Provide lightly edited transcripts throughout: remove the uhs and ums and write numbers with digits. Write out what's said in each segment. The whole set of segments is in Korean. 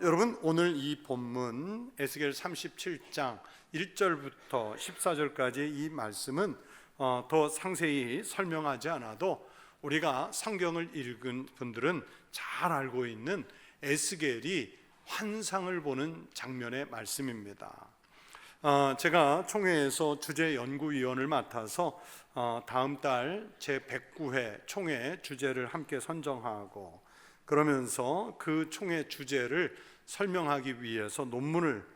여러분, 오늘 이 본문 에스겔 37장 1절부터 14절까지 이 말씀은 더 상세히 설명하지 않아도 우리가 성경을 읽은 분들은 잘 알고 있는 에스겔이 환상을 보는 장면의 말씀입니다. 제가 총회에서 주제연구위원을 맡아서 다음 달 제109회 총회 주제를 함께 선정하고, 그러면서 그 총회 주제를 설명하기 위해서 논문을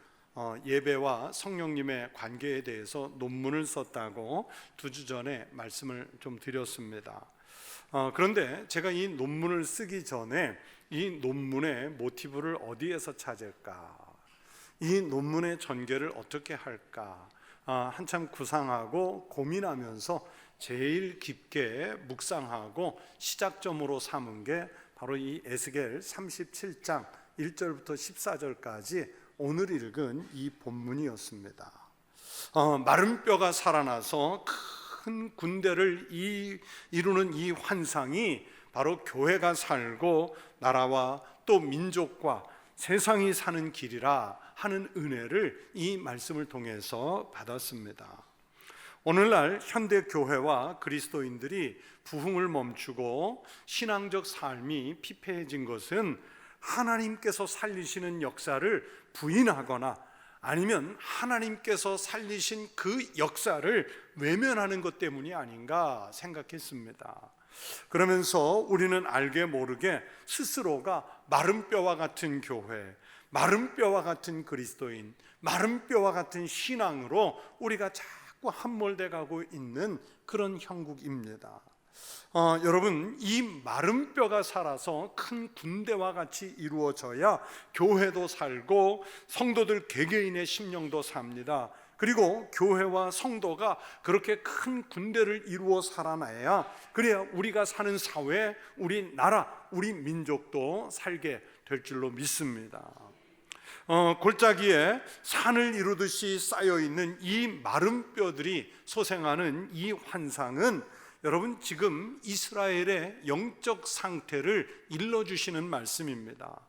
예배와 성령님의 관계에 대해서 논문을 썼다고 2주 전에 말씀을 좀 드렸습니다. 그런데 제가 이 논문을 쓰기 전에 이 논문의 모티브를 어디에서 찾을까, 이 논문의 전개를 어떻게 할까 한참 구상하고 고민하면서 제일 깊게 묵상하고 시작점으로 삼은 게 바로 이 에스겔 37장 1절부터 14절까지 오늘 읽은 이 본문이었습니다. 마른 뼈가 살아나서 큰 군대를 이루는 이 환상이 바로 교회가 살고 나라와 또 민족과 세상이 사는 길이라 하는 은혜를 이 말씀을 통해서 받았습니다. 오늘날 현대 교회와 그리스도인들이 부흥을 멈추고 신앙적 삶이 피폐해진 것은 하나님께서 살리시는 역사를 부인하거나 아니면 하나님께서 살리신 그 역사를 외면하는 것 때문이 아닌가 생각했습니다. 그러면서 우리는 알게 모르게 스스로가 마른 뼈와 같은 교회, 마른 뼈와 같은 그리스도인, 마른 뼈와 같은 신앙으로 우리가 자꾸 함몰돼 가고 있는 그런 형국입니다. 여러분, 이 마른 뼈가 살아서 큰 군대와 같이 이루어져야 교회도 살고 성도들 개개인의 심령도 삽니다. 그리고 교회와 성도가 그렇게 큰 군대를 이루어 살아나야, 그래야 우리가 사는 사회, 우리 나라, 우리 민족도 살게 될 줄로 믿습니다. 골짜기에 산을 이루듯이 쌓여있는 이 마른 뼈들이 소생하는 이 환상은 여러분, 지금 이스라엘의 영적 상태를 일러주시는 말씀입니다.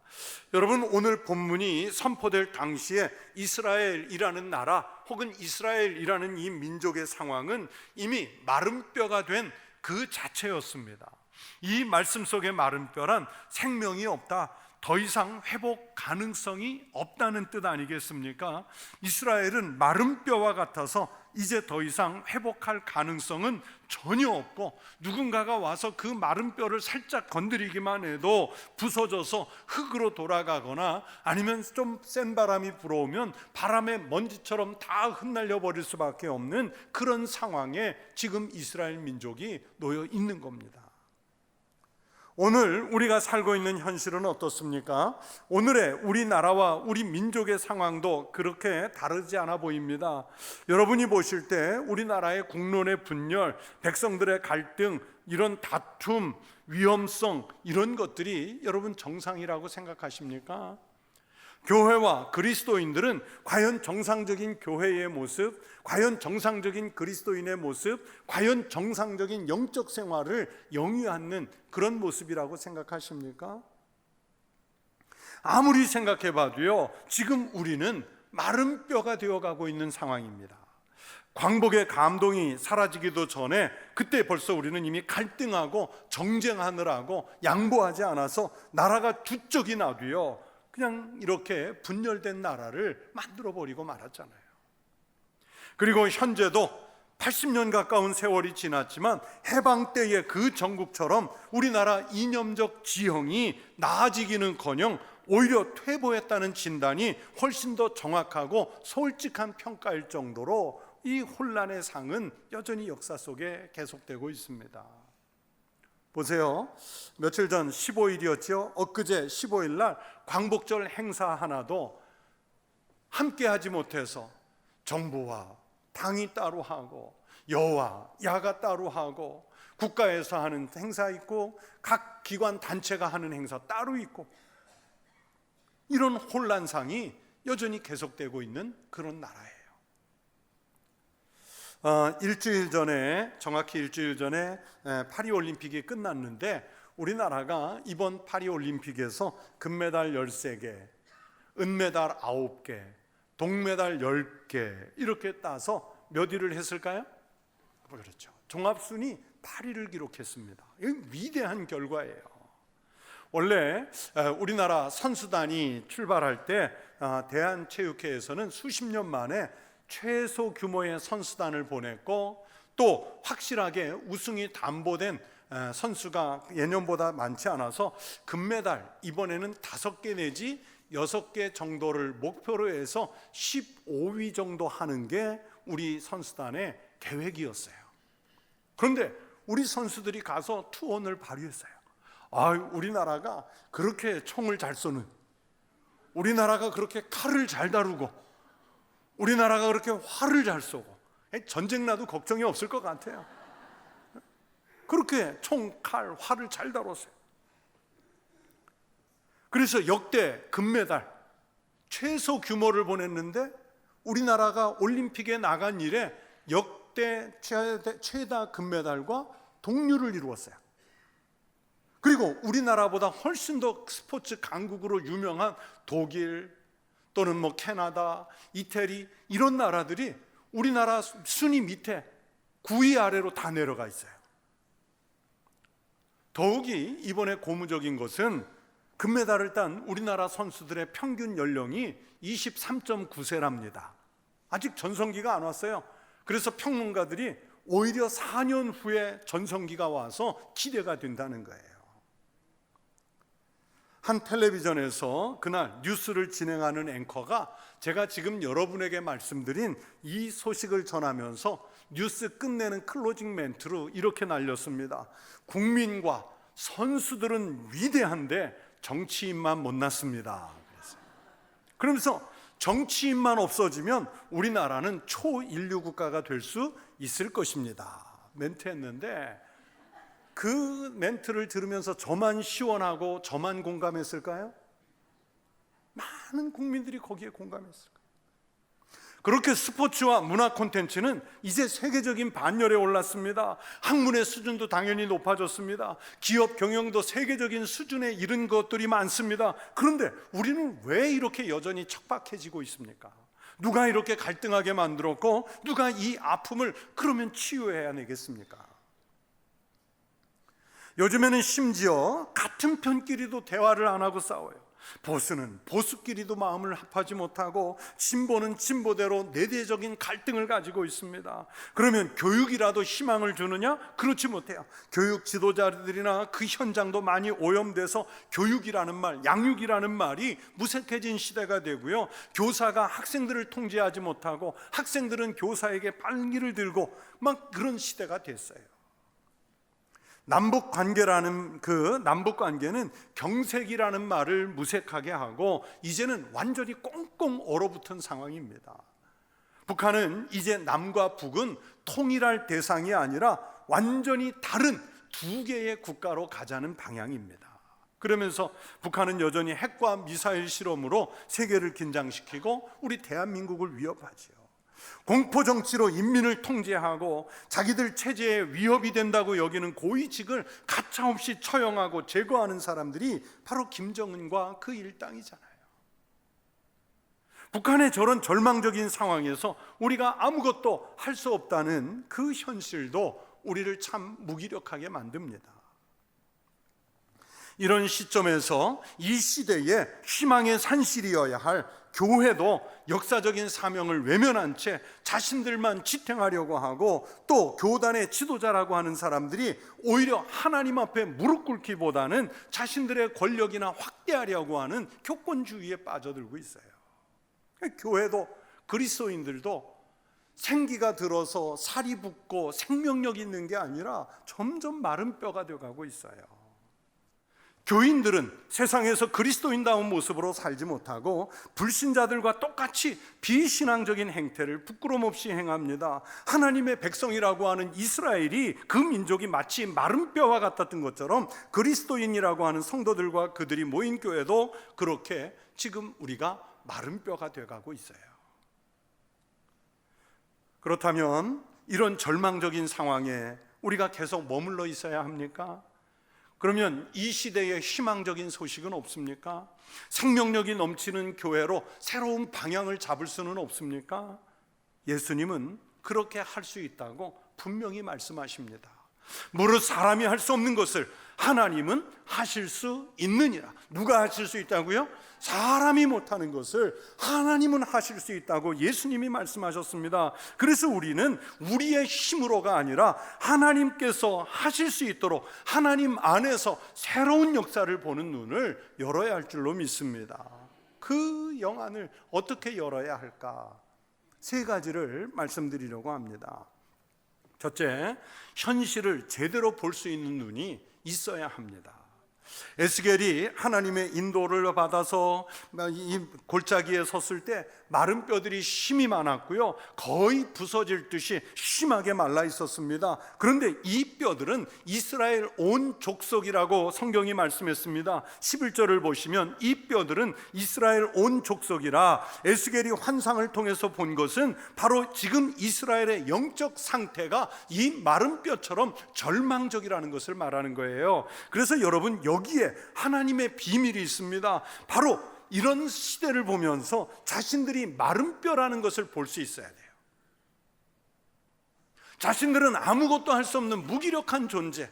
여러분, 오늘 본문이 선포될 당시에 이스라엘이라는 나라 혹은 이스라엘이라는 이 민족의 상황은 이미 마른 뼈가 된 그 자체였습니다. 이 말씀 속의 마른 뼈란 생명이 없다, 더 이상 회복 가능성이 없다는 뜻 아니겠습니까? 이스라엘은 마른 뼈와 같아서 이제 더 이상 회복할 가능성은 전혀 없고, 누군가가 와서 그 마른 뼈를 살짝 건드리기만 해도 부서져서 흙으로 돌아가거나 아니면 좀 센 바람이 불어오면 바람의 먼지처럼 다 흩날려 버릴 수밖에 없는 그런 상황에 지금 이스라엘 민족이 놓여 있는 겁니다. 오늘 우리가 살고 있는 현실은 어떻습니까? 오늘의 우리나라와 우리 민족의 상황도 그렇게 다르지 않아 보입니다. 여러분이 보실 때 우리나라의 국론의 분열, 백성들의 갈등, 이런 다툼, 위험성, 이런 것들이 여러분 정상이라고 생각하십니까? 교회와 그리스도인들은 과연 정상적인 교회의 모습, 과연 정상적인 그리스도인의 모습, 과연 정상적인 영적 생활을 영위하는 그런 모습이라고 생각하십니까? 아무리 생각해 봐도요, 지금 우리는 마른 뼈가 되어가고 있는 상황입니다. 광복의 감동이 사라지기도 전에 그때 벌써 우리는 이미 갈등하고 정쟁하느라고 양보하지 않아서 나라가 두 쪽이 나도요 그냥 이렇게 분열된 나라를 만들어버리고 말았잖아요. 그리고 현재도 80년 가까운 세월이 지났지만 해방 때의 그 전국처럼 우리나라 이념적 지형이 나아지기는커녕 오히려 퇴보했다는 진단이 훨씬 더 정확하고 솔직한 평가일 정도로 이 혼란의 상은 여전히 역사 속에 계속되고 있습니다. 보세요. 며칠 전 15일이었죠. 엊그제 15일 날 광복절 행사 하나도 함께 하지 못해서 정부와 당이 따로 하고 여와 야가 따로 하고 국가에서 하는 행사 있고 각 기관 단체가 하는 행사 따로 있고, 이런 혼란상이 여전히 계속되고 있는 그런 나라예요. 일주일 전에, 정확히 일주일 전에 파리올림픽이 끝났는데 우리나라가 이번 파리올림픽에서 금메달 13개, 은메달 9개, 동메달 10개 이렇게 따서 몇 위를 했을까요? 그렇죠. 종합순위 8위를 기록했습니다. 이건 위대한 결과예요. 원래 우리나라 선수단이 출발할 때 대한체육회에서는 수십 년 만에 최소 규모의 선수단을 보냈고, 또 확실하게 우승이 담보된 선수가 예년보다 많지 않아서 금메달 이번에는 5개 내지 6개 정도를 목표로 해서 15위 정도 하는 게 우리 선수단의 계획이었어요. 그런데 우리 선수들이 가서 투혼을 발휘했어요. 우리나라가 그렇게 총을 잘 쏘는, 우리나라가 그렇게 칼을 잘 다루고, 우리나라가 그렇게 활을 잘 쏘고, 전쟁 나도 걱정이 없을 것 같아요. 그렇게 총, 칼, 활을 잘 다뤘어요. 그래서 역대 금메달 최소 규모를 보냈는데, 우리나라가 올림픽에 나간 이래 역대 최다 금메달과 동률을 이루었어요. 그리고 우리나라보다 훨씬 더 스포츠 강국으로 유명한 독일 또는 캐나다, 이태리 이런 나라들이 우리나라 순위 밑에 9위 아래로 다 내려가 있어요. 더욱이 이번에 고무적인 것은 금메달을 딴 우리나라 선수들의 평균 연령이 23.9세랍니다. 아직 전성기가 안 왔어요. 그래서 평론가들이 오히려 4년 후에 전성기가 와서 기대가 된다는 거예요. 한 텔레비전에서 그날 뉴스를 진행하는 앵커가 제가 지금 여러분에게 말씀드린 이 소식을 전하면서 뉴스 끝내는 클로징 멘트로 이렇게 날렸습니다. 국민과 선수들은 위대한데 정치인만 못났습니다. 그러면서 정치인만 없어지면 우리나라는 초인류 국가가 될 수 있을 것입니다. 멘트했는데, 그 멘트를 들으면서 저만 시원하고 저만 공감했을까요? 많은 국민들이 거기에 공감했을 거예요. 그렇게 스포츠와 문화 콘텐츠는 이제 세계적인 반열에 올랐습니다. 학문의 수준도 당연히 높아졌습니다. 기업 경영도 세계적인 수준에 이른 것들이 많습니다. 그런데 우리는 왜 이렇게 여전히 척박해지고 있습니까? 누가 이렇게 갈등하게 만들었고, 누가 이 아픔을 그러면 치유해야 되겠습니까? 요즘에는 심지어 같은 편끼리도 대화를 안 하고 싸워요. 보수는 보수끼리도 마음을 합하지 못하고, 진보는 진보대로 내대적인 갈등을 가지고 있습니다. 그러면 교육이라도 희망을 주느냐? 그렇지 못해요. 교육 지도자들이나 그 현장도 많이 오염돼서 교육이라는 말, 양육이라는 말이 무색해진 시대가 되고요, 교사가 학생들을 통제하지 못하고 학생들은 교사에게 발기를 들고 막 그런 시대가 됐어요. 남북 관계라는 남북 관계는 경색이라는 말을 무색하게 하고 이제는 완전히 꽁꽁 얼어붙은 상황입니다. 북한은 이제 남과 북은 통일할 대상이 아니라 완전히 다른 두 개의 국가로 가자는 방향입니다. 그러면서 북한은 여전히 핵과 미사일 실험으로 세계를 긴장시키고 우리 대한민국을 위협하지요. 공포정치로 인민을 통제하고 자기들 체제에 위협이 된다고 여기는 고위직을 가차없이 처형하고 제거하는 사람들이 바로 김정은과 그 일당이잖아요. 북한의 저런 절망적인 상황에서 우리가 아무것도 할 수 없다는 그 현실도 우리를 참 무기력하게 만듭니다. 이런 시점에서 이 시대에 희망의 산실이어야 할 교회도 역사적인 사명을 외면한 채 자신들만 지탱하려고 하고, 또 교단의 지도자라고 하는 사람들이 오히려 하나님 앞에 무릎 꿇기보다는 자신들의 권력이나 확대하려고 하는 교권주의에 빠져들고 있어요. 교회도 그리스도인들도 생기가 들어서 살이 붙고 생명력 있는 게 아니라 점점 마른 뼈가 되어가고 있어요. 교인들은 세상에서 그리스도인다운 모습으로 살지 못하고 불신자들과 똑같이 비신앙적인 행태를 부끄럼 없이 행합니다. 하나님의 백성이라고 하는 이스라엘이 그 민족이 마치 마른 뼈와 같았던 것처럼 그리스도인이라고 하는 성도들과 그들이 모인 교회도 그렇게 지금 우리가 마른 뼈가 되어가고 있어요. 그렇다면 이런 절망적인 상황에 우리가 계속 머물러 있어야 합니까? 그러면 이 시대에 희망적인 소식은 없습니까? 생명력이 넘치는 교회로 새로운 방향을 잡을 수는 없습니까? 예수님은 그렇게 할 수 있다고 분명히 말씀하십니다. 무릇 사람이 할 수 없는 것을 하나님은 하실 수 있느니라. 누가 하실 수 있다고요? 사람이 못하는 것을 하나님은 하실 수 있다고 예수님이 말씀하셨습니다. 그래서 우리는 우리의 힘으로가 아니라 하나님께서 하실 수 있도록 하나님 안에서 새로운 역사를 보는 눈을 열어야 할 줄로 믿습니다. 그 영안을 어떻게 열어야 할까? 세 가지를 말씀드리려고 합니다. 첫째, 현실을 제대로 볼 수 있는 눈이 있어야 합니다. 에스겔이 하나님의 인도를 받아서 이 골짜기에 섰을 때 마른 뼈들이 힘이 많았고요, 거의 부서질 듯이 심하게 말라 있었습니다. 그런데 이 뼈들은 이스라엘 온 족속이라고 성경이 말씀했습니다. 11절을 보시면 이 뼈들은 이스라엘 온 족속이라. 에스겔이 환상을 통해서 본 것은 바로 지금 이스라엘의 영적 상태가 이 마른 뼈처럼 절망적이라는 것을 말하는 거예요. 그래서 여러분, 여기에 하나님의 비밀이 있습니다. 바로 이런 시대를 보면서 자신들이 마른 뼈라는 것을 볼 수 있어야 돼요. 자신들은 아무것도 할 수 없는 무기력한 존재,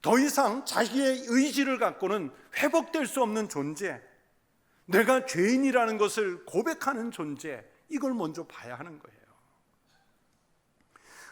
더 이상 자기의 의지를 갖고는 회복될 수 없는 존재, 내가 죄인이라는 것을 고백하는 존재, 이걸 먼저 봐야 하는 거예요.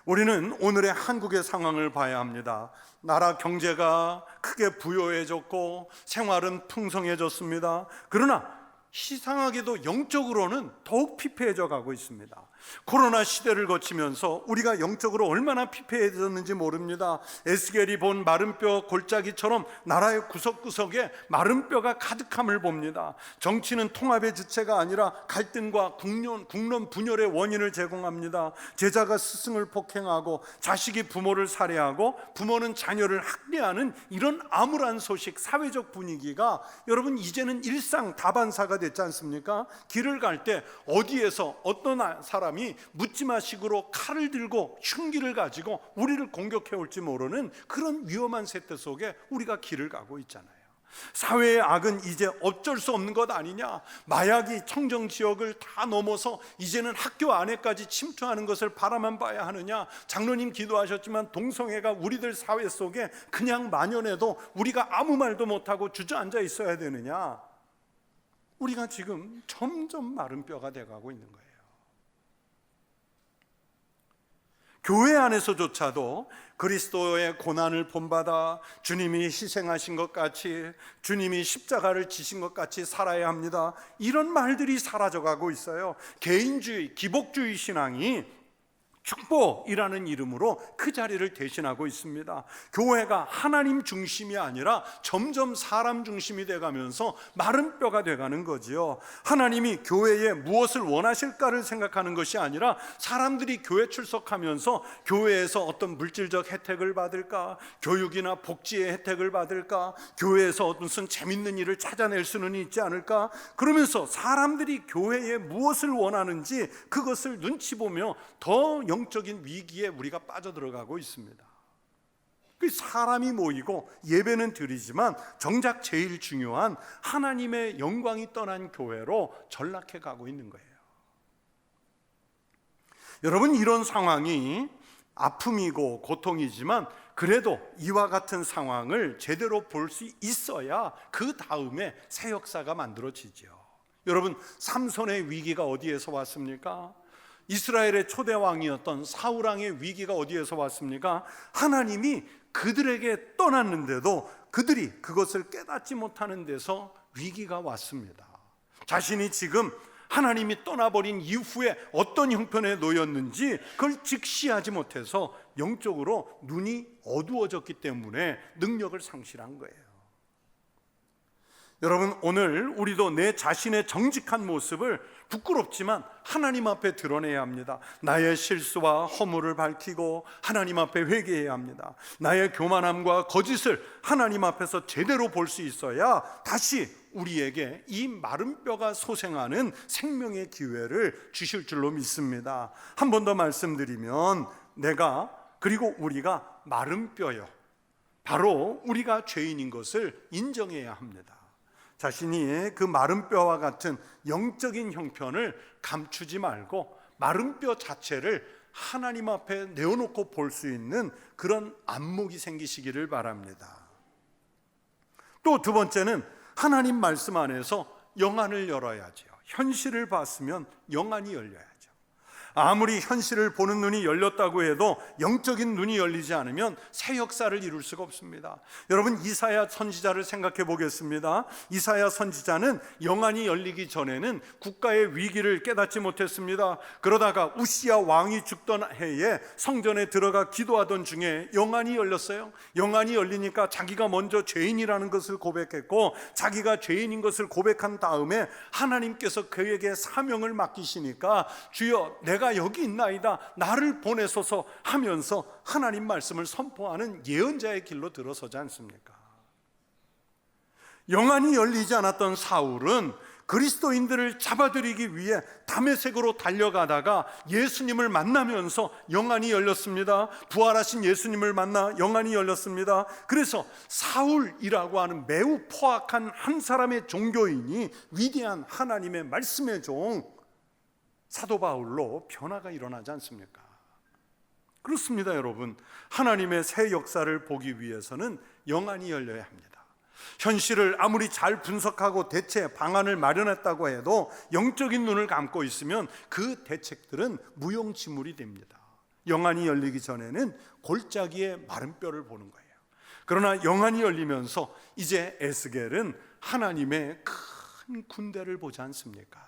우리는 오늘의 한국의 상황을 봐야 합니다. 나라 경제가 크게 부유해졌고 생활은 풍성해졌습니다. 그러나 이상하게도 영적으로는 더욱 피폐해져 가고 있습니다. 코로나 시대를 거치면서 우리가 영적으로 얼마나 피폐해졌는지 모릅니다. 에스겔이 본 마른 뼈 골짜기처럼 나라의 구석구석에 마른 뼈가 가득함을 봅니다. 정치는 통합의 주체가 아니라 갈등과 국론 분열의 원인을 제공합니다. 제자가 스승을 폭행하고 자식이 부모를 살해하고 부모는 자녀를 학대하는 이런 암울한 소식, 사회적 분위기가 여러분 이제는 일상 다반사가 됐지 않습니까? 길을 갈 때 어디에서 어떤 사람이 묻지마식으로 칼을 들고 흉기를 가지고 우리를 공격해 올지 모르는 그런 위험한 세태 속에 우리가 길을 가고 있잖아요. 사회의 악은 이제 어쩔 수 없는 것 아니냐? 마약이 청정지역을 다 넘어서 이제는 학교 안에까지 침투하는 것을 바라만 봐야 하느냐? 장로님 기도하셨지만 동성애가 우리들 사회 속에 그냥 만연해도 우리가 아무 말도 못하고 주저앉아 있어야 되느냐? 우리가 지금 점점 마른 뼈가 돼가고 있는 거예요. 교회 안에서조차도 그리스도의 고난을 본받아 주님이 희생하신 것 같이, 주님이 십자가를 지신 것 같이 살아야 합니다. 이런 말들이 사라져가고 있어요. 개인주의, 기복주의 신앙이 축복이라는 이름으로 그 자리를 대신하고 있습니다. 교회가 하나님 중심이 아니라 점점 사람 중심이 돼가면서 마른 뼈가 돼가는 거지요. 하나님이 교회에 무엇을 원하실까를 생각하는 것이 아니라 사람들이 교회 출석하면서 교회에서 어떤 물질적 혜택을 받을까, 교육이나 복지의 혜택을 받을까, 교회에서 무슨 재밌는 일을 찾아낼 수는 있지 않을까, 그러면서 사람들이 교회에 무엇을 원하는지 그것을 눈치 보며 더 영적인 위기에 우리가 빠져들어가고 있습니다. 그 사람이 모이고 예배는 드리지만 정작 제일 중요한 하나님의 영광이 떠난 교회로 전락해 가고 있는 거예요. 여러분, 이런 상황이 아픔이고 고통이지만 그래도 이와 같은 상황을 제대로 볼 수 있어야 그 다음에 새 역사가 만들어지죠. 여러분, 삼손의 위기가 어디에서 왔습니까? 이스라엘의 초대 왕이었던 사울 왕의 위기가 어디에서 왔습니까? 하나님이 그들에게 떠났는데도 그들이 그것을 깨닫지 못하는 데서 위기가 왔습니다. 자신이 지금 하나님이 떠나버린 이후에 어떤 형편에 놓였는지 그걸 직시하지 못해서 영적으로 눈이 어두워졌기 때문에 능력을 상실한 거예요. 여러분, 오늘 우리도 내 자신의 정직한 모습을 부끄럽지만 하나님 앞에 드러내야 합니다. 나의 실수와 허물을 밝히고 하나님 앞에 회개해야 합니다. 나의 교만함과 거짓을 하나님 앞에서 제대로 볼 수 있어야 다시 우리에게 이 마른 뼈가 소생하는 생명의 기회를 주실 줄로 믿습니다. 한 번 더 말씀드리면, 내가 그리고 우리가 마른 뼈요, 바로 우리가 죄인인 것을 인정해야 합니다. 자신이 그 마른 뼈와 같은 영적인 형편을 감추지 말고 마른 뼈 자체를 하나님 앞에 내어놓고 볼 수 있는 그런 안목이 생기시기를 바랍니다. 또 두 번째는 하나님 말씀 안에서 영안을 열어야죠. 현실을 봤으면 영안이 열려야죠. 아무리 현실을 보는 눈이 열렸다고 해도 영적인 눈이 열리지 않으면 새 역사를 이룰 수가 없습니다. 여러분, 이사야 선지자를 생각해 보겠습니다. 이사야 선지자는 영안이 열리기 전에는 국가의 위기를 깨닫지 못했습니다. 그러다가 우시야 왕이 죽던 해에 성전에 들어가 기도하던 중에 영안이 열렸어요. 영안이 열리니까 자기가 먼저 죄인이라는 것을 고백했고, 자기가 죄인인 것을 고백한 다음에 하나님께서 그에게 사명을 맡기시니까 주여 내가 여기 있나이다, 나를 보내소서 하면서 하나님 말씀을 선포하는 예언자의 길로 들어서지 않습니까? 영안이 열리지 않았던 사울은 그리스도인들을 잡아들이기 위해 다메섹으로 달려가다가 예수님을 만나면서 영안이 열렸습니다. 부활하신 예수님을 만나 영안이 열렸습니다. 그래서 사울이라고 하는 매우 포악한 한 사람의 종교인이 위대한 하나님의 말씀의 종 사도 바울로 변화가 일어나지 않습니까? 그렇습니다, 여러분. 하나님의 새 역사를 보기 위해서는 영안이 열려야 합니다. 현실을 아무리 잘 분석하고 대체 방안을 마련했다고 해도 영적인 눈을 감고 있으면 그 대책들은 무용지물이 됩니다. 영안이 열리기 전에는 골짜기의 마른 뼈를 보는 거예요. 그러나 영안이 열리면서 이제 에스겔은 하나님의 큰 군대를 보지 않습니까?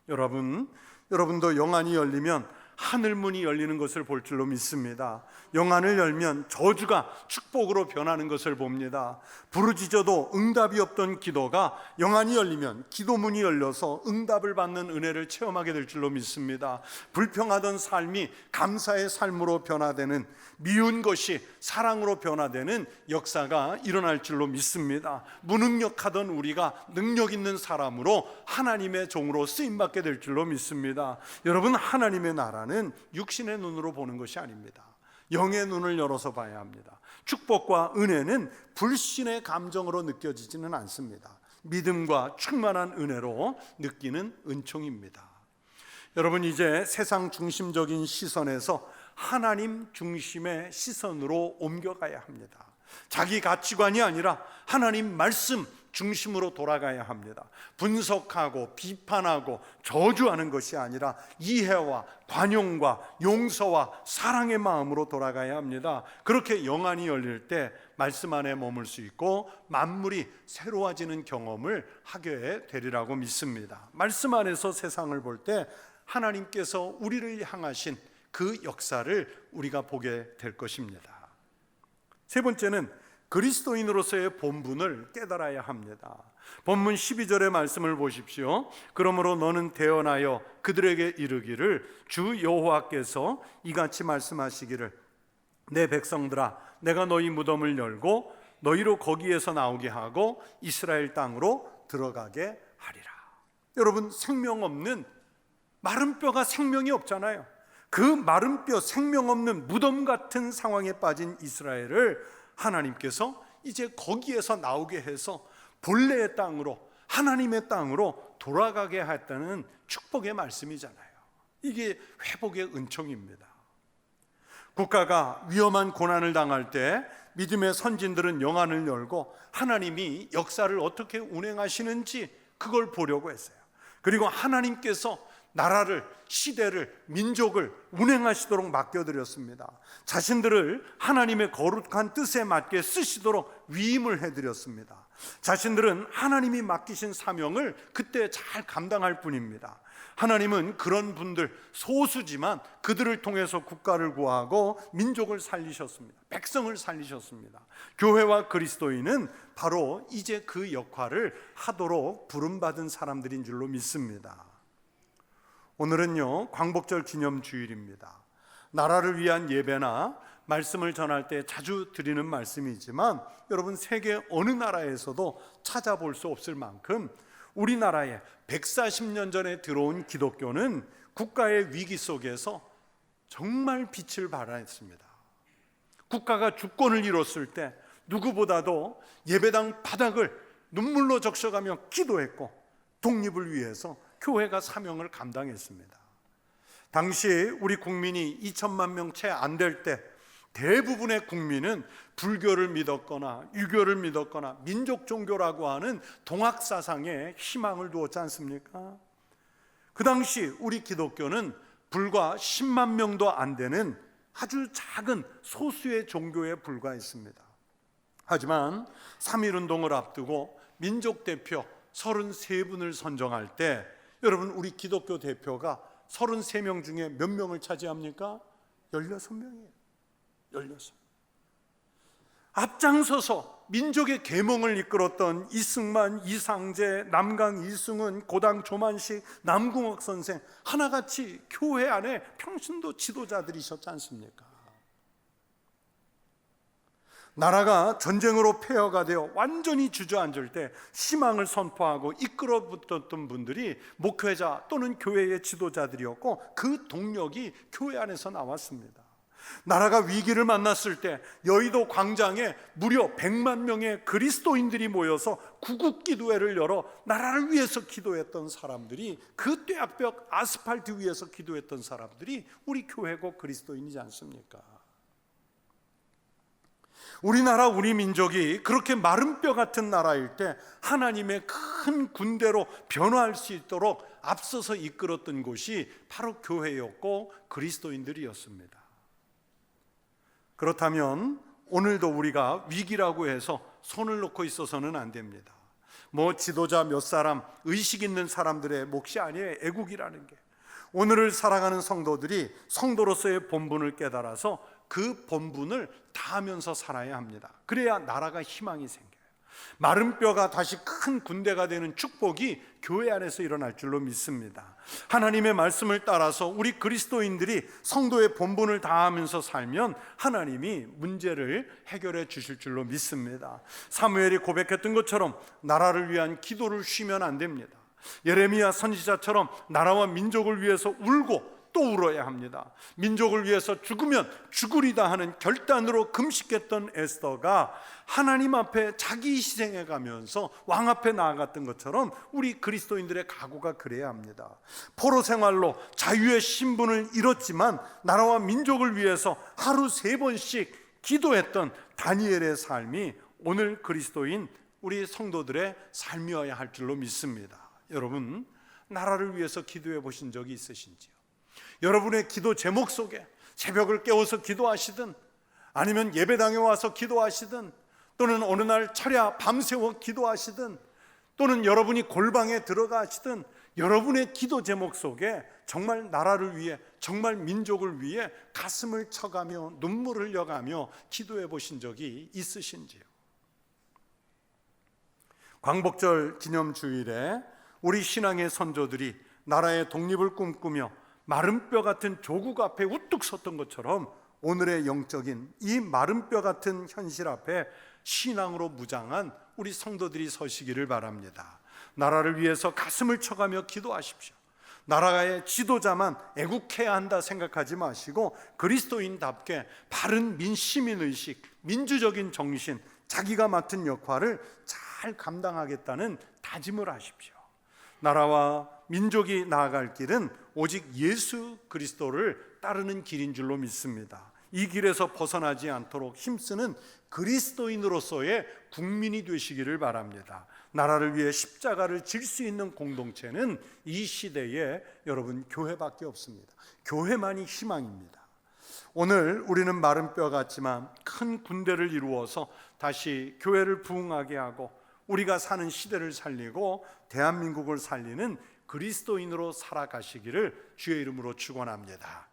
여러분도 영안이 열리면 하늘문이 열리는 것을 볼 줄로 믿습니다. 영안을 열면 저주가 축복으로 변하는 것을 봅니다. 부르짖어도 응답이 없던 기도가 영안이 열리면 기도문이 열려서 응답을 받는 은혜를 체험하게 될 줄로 믿습니다. 불평하던 삶이 감사의 삶으로 변화되는, 미운 것이 사랑으로 변화되는 역사가 일어날 줄로 믿습니다. 무능력하던 우리가 능력 있는 사람으로 하나님의 종으로 쓰임받게 될 줄로 믿습니다. 여러분, 하나님의 나라는 육신의 눈으로 보는 것이 아닙니다. 영의 눈을 열어서 봐야 합니다. 축복과 은혜는 불신의 감정으로 느껴지지는 않습니다. 믿음과 충만한 은혜로 느끼는 은총입니다. 여러분, 이제 세상 중심적인 시선에서 하나님 중심의 시선으로 옮겨가야 합니다. 자기 가치관이 아니라 하나님 말씀 중심으로 돌아가야 합니다. 분석하고 비판하고 저주하는 것이 아니라 이해와 관용과 용서와 사랑의 마음으로 돌아가야 합니다. 그렇게 영안이 열릴 때 말씀 안에 머물 수 있고 만물이 새로워지는 경험을 하게 되리라고 믿습니다. 말씀 안에서 세상을 볼 때 하나님께서 우리를 향하신 그 역사를 우리가 보게 될 것입니다. 세 번째는 그리스도인으로서의 본분을 깨달아야 합니다. 본문 12절의 말씀을 보십시오. 그러므로 너는 대언하여 그들에게 이르기를 주 여호와께서 이같이 말씀하시기를 내 백성들아, 내가 너희 무덤을 열고 너희로 거기에서 나오게 하고 이스라엘 땅으로 들어가게 하리라. 여러분, 생명 없는 마른 뼈가 생명이 없잖아요. 그 마른 뼈, 생명 없는 무덤 같은 상황에 빠진 이스라엘을 하나님께서 이제 거기에서 나오게 해서 본래의 땅으로, 하나님의 땅으로 돌아가게 했다는 축복의 말씀이잖아요. 이게 회복의 은총입니다. 국가가 위험한 고난을 당할 때 믿음의 선진들은 영안을 열고 하나님이 역사를 어떻게 운행하시는지 그걸 보려고 했어요. 그리고 하나님께서 나라를, 시대를, 민족을 운행하시도록 맡겨드렸습니다. 자신들을 하나님의 거룩한 뜻에 맞게 쓰시도록 위임을 해드렸습니다. 자신들은 하나님이 맡기신 사명을 그때 잘 감당할 뿐입니다. 하나님은 그런 분들, 소수지만 그들을 통해서 국가를 구하고 민족을 살리셨습니다. 백성을 살리셨습니다. 교회와 그리스도인은 바로 이제 그 역할을 하도록 부름받은 사람들인 줄로 믿습니다. 오늘은요, 광복절 기념주일입니다. 나라를 위한 예배나 말씀을 전할 때 자주 드리는 말씀이지만 여러분, 세계 어느 나라에서도 찾아볼 수 없을 만큼 우리나라에 140년 전에 들어온 기독교는 국가의 위기 속에서 정말 빛을 발하였습니다. 국가가 주권을 잃었을 때, 누구보다도 예배당 바닥을 눈물로 적셔가며 기도했고 독립을 위해서 교회가 사명을 감당했습니다. 당시 우리 국민이 2천만 명 채 안 될 때 대부분의 국민은 불교를 믿었거나 유교를 믿었거나 민족 종교라고 하는 동학 사상에 희망을 두었지 않습니까? 그 당시 우리 기독교는 불과 10만 명도 안 되는 아주 작은 소수의 종교에 불과했습니다. 하지만 3.1운동을 앞두고 민족 대표 33분을 선정할 때 여러분, 우리 기독교 대표가 33명 중에 몇 명을 차지합니까? 16명이에요. 16. 앞장서서 민족의 계몽을 이끌었던 이승만, 이상재, 남강 이승은, 고당 조만식, 남궁옥 선생 하나같이 교회 안에 평신도 지도자들이셨지 않습니까? 나라가 전쟁으로 폐허가 되어 완전히 주저앉을 때 희망을 선포하고 이끌어 붙었던 분들이 목회자 또는 교회의 지도자들이었고 그 동력이 교회 안에서 나왔습니다. 나라가 위기를 만났을 때 여의도 광장에 무려 100만 명의 그리스도인들이 모여서 구국기도회를 열어 나라를 위해서 기도했던 사람들이, 그 뙤약볕 아스팔트 위에서 기도했던 사람들이 우리 교회고 그리스도인이지 않습니까? 우리나라, 우리 민족이 그렇게 마른 뼈 같은 나라일 때 하나님의 큰 군대로 변화할 수 있도록 앞서서 이끌었던 곳이 바로 교회였고 그리스도인들이었습니다. 그렇다면 오늘도 우리가 위기라고 해서 손을 놓고 있어서는 안 됩니다. 지도자 몇 사람, 의식 있는 사람들의 몫이 아니에요, 애국이라는 게. 오늘을 살아가는 성도들이 성도로서의 본분을 깨달아서 그 본분을 다하면서 살아야 합니다. 그래야 나라가 희망이 생겨요. 마른 뼈가 다시 큰 군대가 되는 축복이 교회 안에서 일어날 줄로 믿습니다. 하나님의 말씀을 따라서 우리 그리스도인들이 성도의 본분을 다하면서 살면 하나님이 문제를 해결해 주실 줄로 믿습니다. 사무엘이 고백했던 것처럼 나라를 위한 기도를 쉬면 안 됩니다. 예레미야 선지자처럼 나라와 민족을 위해서 울고 또 울어야 합니다. 민족을 위해서 죽으면 죽으리다 하는 결단으로 금식했던 에스더가 하나님 앞에 자기 희생해 가면서 왕 앞에 나아갔던 것처럼 우리 그리스도인들의 각오가 그래야 합니다. 포로 생활로 자유의 신분을 잃었지만 나라와 민족을 위해서 하루 3번씩 기도했던 다니엘의 삶이 오늘 그리스도인 우리 성도들의 삶이어야 할 줄로 믿습니다. 여러분, 나라를 위해서 기도해 보신 적이 있으신지요? 여러분의 기도 제목 속에 새벽을 깨워서 기도하시든, 아니면 예배당에 와서 기도하시든, 또는 어느 날 차례 밤새워 기도하시든, 또는 여러분이 골방에 들어가시든, 여러분의 기도 제목 속에 정말 나라를 위해, 정말 민족을 위해 가슴을 쳐가며 눈물을 흘려가며 기도해 보신 적이 있으신지요? 광복절 기념주일에 우리 신앙의 선조들이 나라의 독립을 꿈꾸며 마른 뼈 같은 조국 앞에 우뚝 섰던 것처럼 오늘의 영적인 이 마른 뼈 같은 현실 앞에 신앙으로 무장한 우리 성도들이 서시기를 바랍니다. 나라를 위해서 가슴을 쳐가며 기도하십시오. 나라의 지도자만 애국해야 한다 생각하지 마시고 그리스도인답게 바른 시민의식, 민주적인 정신, 자기가 맡은 역할을 잘 감당하겠다는 다짐을 하십시오. 나라와 민족이 나아갈 길은 오직 예수 그리스도를 따르는 길인 줄로 믿습니다. 이 길에서 벗어나지 않도록 힘쓰는 그리스도인으로서의 국민이 되시기를 바랍니다. 나라를 위해 십자가를 질 수 있는 공동체는 이 시대에 여러분 교회밖에 없습니다. 교회만이 희망입니다. 오늘 우리는 마른 뼈 같지만 큰 군대를 이루어서 다시 교회를 부흥하게 하고 우리가 사는 시대를 살리고 대한민국을 살리는 그리스도인으로 살아가시기를 주의 이름으로 축원합니다.